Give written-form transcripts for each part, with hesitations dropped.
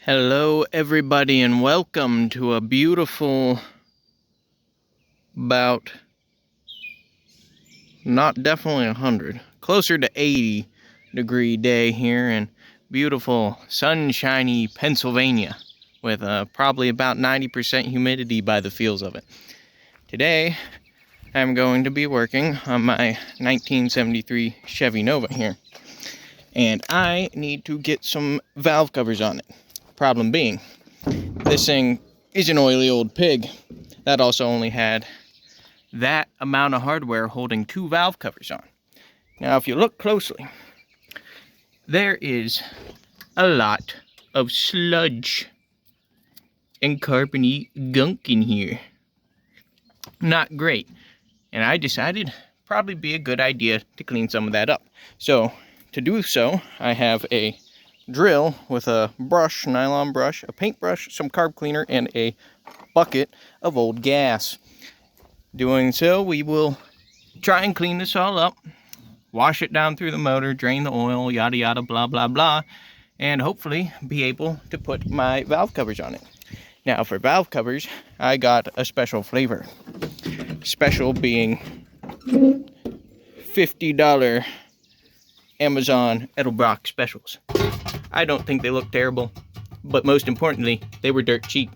Hello, everybody, and welcome to a beautiful, about not definitely 100, closer to 80-degree day here in beautiful, sunshiny Pennsylvania, with probably about 90% humidity by the feels of it. Today, I'm going to be working on my 1973 Chevy Nova here, and I need to get some valve covers on it. Problem being, this thing is an oily old pig that also only had that amount of hardware holding 2 valve covers on. Now, if you look closely, there is a lot of sludge and carbony gunk in here. Not great. And I decided probably be a good idea to clean some of that up. So, to do so, I have a drill with a brush, nylon brush, a paintbrush, some carb cleaner, and a bucket of old gas. Doing so, we will try and clean this all up, wash it down through the motor, drain the oil, yada yada, blah blah blah, and hopefully be able to put my valve covers on it. Now, for valve covers, I got a special flavor. Special being $50 Amazon Edelbrock specials. I don't think they look terrible, but most importantly, they were dirt cheap.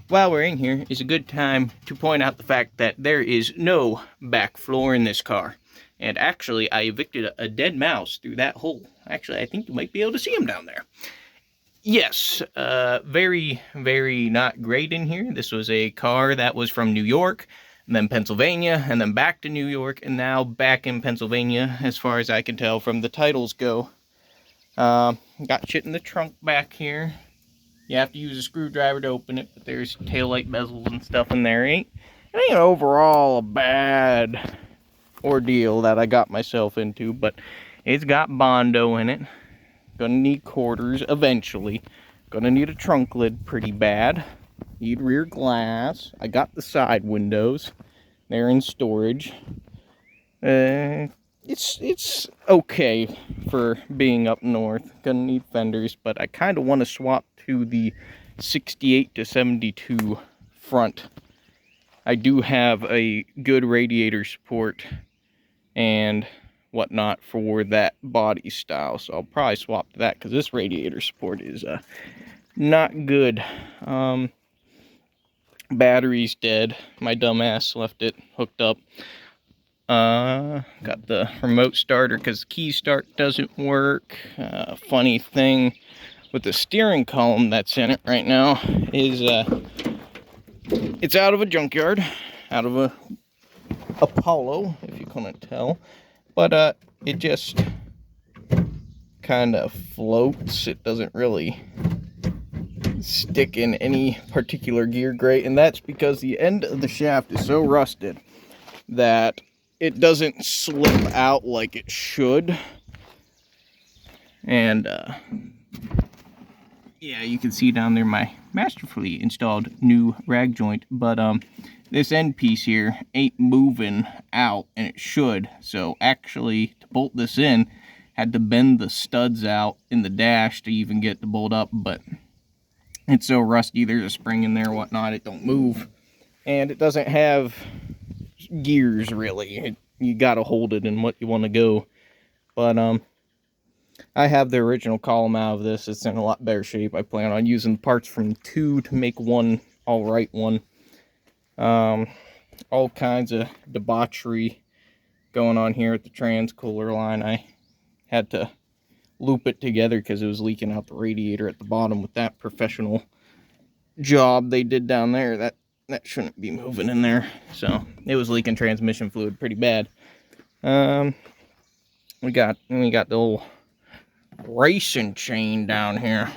While we're in here, is a good time to point out the fact that there is no back floor in this car. And actually, I evicted a dead mouse through that hole. Actually, I think you might be able to see him down there. Yes, very, very not great in here. This was a car that was from New York, and then Pennsylvania, and then back to New York, and now back in Pennsylvania, as far as I can tell from the titles go. Got shit in the trunk back here. You have to use a screwdriver to open it, but there's taillight bezels and stuff in there. It ain't overall a bad ordeal that I got myself into, but it's got Bondo in it. Gonna need quarters eventually. Gonna need a trunk lid pretty bad. Need rear glass. I got the side windows. They're in storage. It's okay for being up north. Gonna need fenders, but I kind of want to swap to the 68 to 72 front. I do have a good radiator support and whatnot for that body style, so I'll probably swap to that because this radiator support is not good. Battery's dead. My dumbass left it hooked up. Got the remote starter because key start doesn't work. Funny thing with the steering column that's in it right now is it's out of a junkyard, out of a Apollo, if you couldn't tell, but it just kind of floats. It doesn't really stick in any particular gear grade, and that's because the end of the shaft is so rusted that it doesn't slip out like it should. And yeah, you can see down there my masterfully installed new rag joint, but this end piece here ain't moving out, and it should. So actually, to bolt this in, had to bend the studs out in the dash to even get the bolt up, but it's so rusty, there's a spring in there, whatnot, it don't move. And it doesn't have gears, really. You gotta hold it in what you want to go. But I have the original column out of this. It's in a lot better shape. I plan on using parts from 2 to make one alright one. All kinds of debauchery going on here at the trans cooler line. I had to loop it together because it was leaking out the radiator at the bottom with that professional job they did down there. That shouldn't be moving in there. So it was leaking transmission fluid pretty bad. We got the old racing chain down here.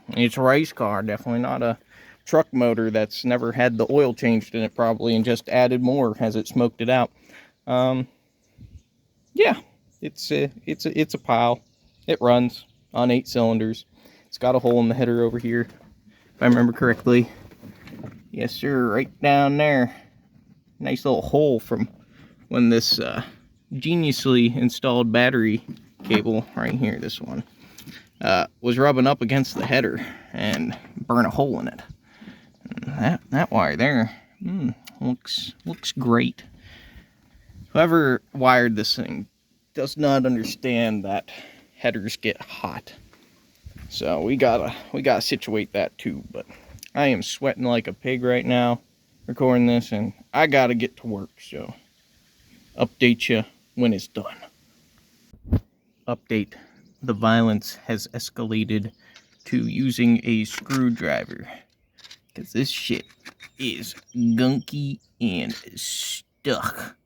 It's a race car, definitely not a truck motor that's never had the oil changed in it probably and just added more as it smoked it out. Yeah, it's a pile. It runs on 8 cylinders. It's got a hole in the header over here, if I remember correctly. Yes, sir, right down there. Nice little hole from when this geniusly installed battery cable right here, this one, was rubbing up against the header and burnt a hole in it. And that wire there looks great. Whoever wired this thing does not understand that headers get hot. So we gotta situate that too. But I am sweating like a pig right now recording this, and I gotta get to work. So update you when it's done. Update: the violence has escalated to using a screwdriver, because this shit is gunky and stuck.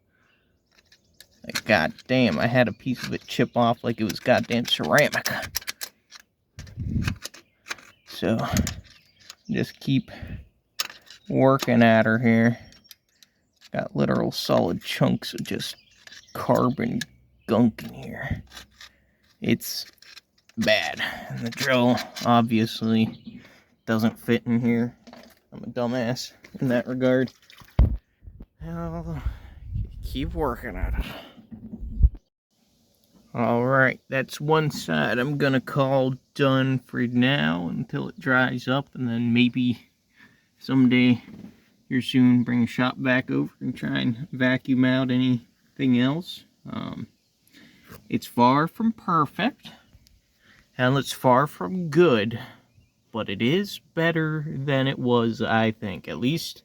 Like, god damn, I had a piece of it chip off like it was goddamn ceramic. So just keep working at her here. Got literal solid chunks of just carbon gunk in here. It's bad. And the drill obviously doesn't fit in here. I'm a dumbass in that regard. I'll keep working at it. Alright, that's one side I'm gonna call done for now until it dries up, and then maybe someday here soon bring a shop vac over and try and vacuum out anything else. It's far from perfect, and it's far from good, but it is better than it was, I think. At least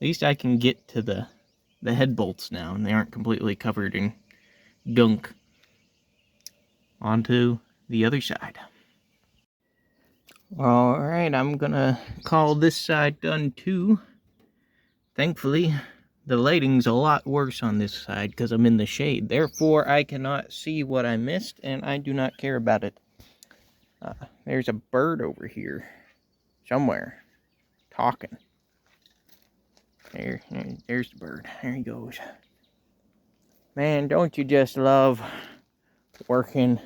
I can get to the head bolts now, and they aren't completely covered in gunk. Onto the other side. Alright, I'm gonna call this side done too. Thankfully, the lighting's a lot worse on this side because I'm in the shade. Therefore, I cannot see what I missed, and I do not care about it. There's a bird over here somewhere talking. There's the bird. There he goes. Man, don't you just love working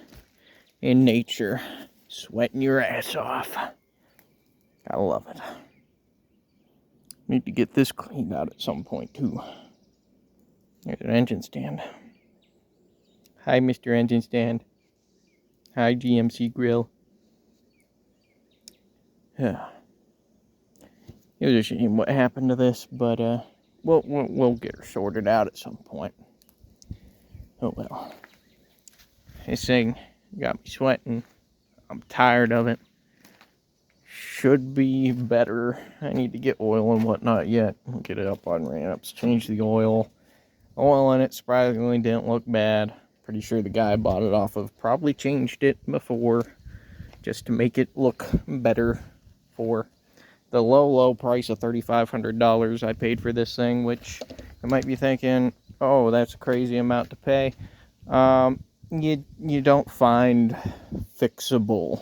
in nature, sweating your ass off? I love it. Need to get this cleaned out at some point too. There's an engine stand. Hi, Mr. Engine Stand. Hi, GMC Grill. Yeah. It was a shame what happened to this, but we'll get her sorted out at some point. Oh well. This thing got me sweating. I'm tired of it. Should be better. I need to get oil and whatnot yet. We'll get it up on ramps. Change the oil. Oil in it surprisingly didn't look bad. Pretty sure the guy I bought it off of probably changed it before just to make it look better for the low price of $3,500 I paid for this thing, which I might be thinking, oh, that's a crazy amount to pay. You don't find fixable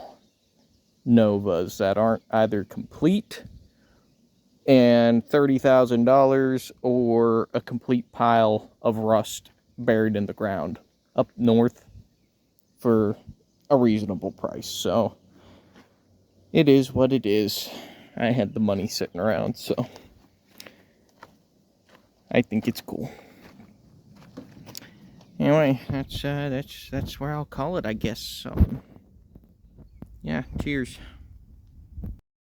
Novas that aren't either complete and $30,000 or a complete pile of rust buried in the ground up north for a reasonable price. So it is what it is. I had the money sitting around, so I think it's cool. Anyway, that's where I'll call it, I guess. So yeah, cheers.